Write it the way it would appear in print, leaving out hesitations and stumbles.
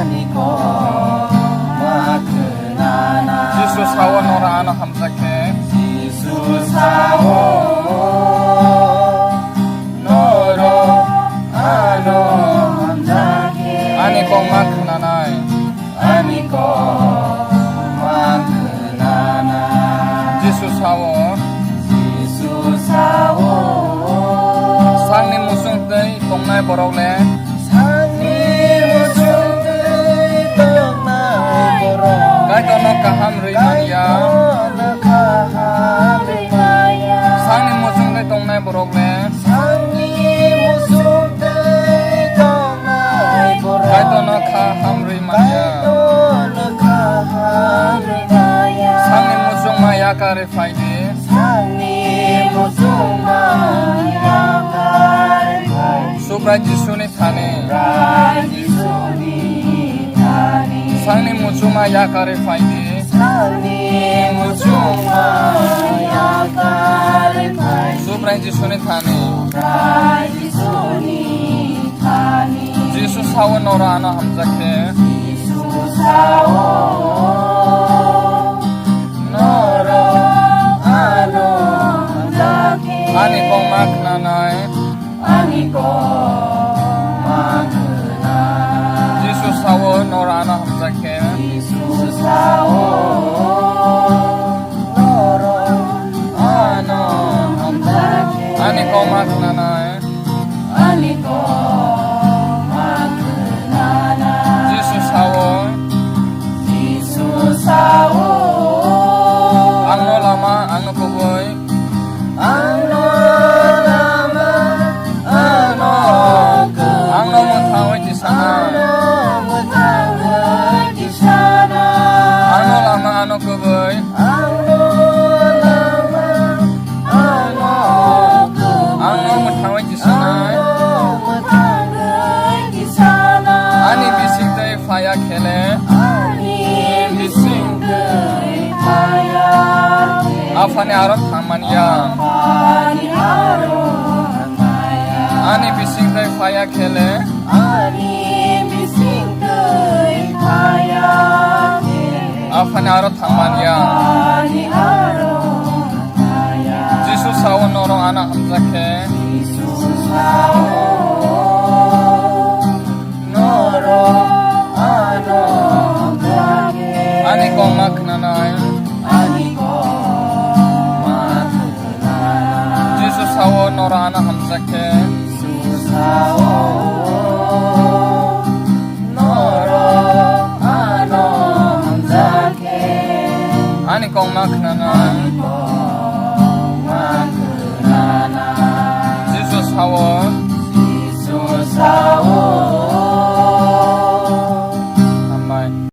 아니고 마크나나 지수 사원 너라 아나 함자케 지수 사원 너로 아노 함자케 아니고 마크나나이 아니고 마크나나 지수 사원 지수 사원 상니 무슨 때이 동나이 버럭래 상니 무슨 때이 동나이 버럭 가이도 너 가함 리마니야 상니 무슨 때이 동나이 버럭래 가이도 너 가함 리마니야 상니 무슨 마야 가리 파이디 수브라 지수니 타니 상니 무슨 마야 가리 파이디 수브라 지수니 타니 지수 사원 너라 아나 함자케 아니고 마크나나이 지수 사원 너라 아나 함자케 아니고 마크나나이 지수 사원 앙노 라마 앙노 코보이 앙노 못하오이 지사나 앙노 라마 앙노 코보이 앙노 못하오이 지사나 아니 비싱데이 파야 켈레 아파네 아론 탕만이야 아니 비싱데이 파야 켈레 아파네 아론 탕만이야 지수 사원 너로 아나 함자케 아니고 마크나나이 지수 사원 너로 아나 함자케 아니고 마크나나이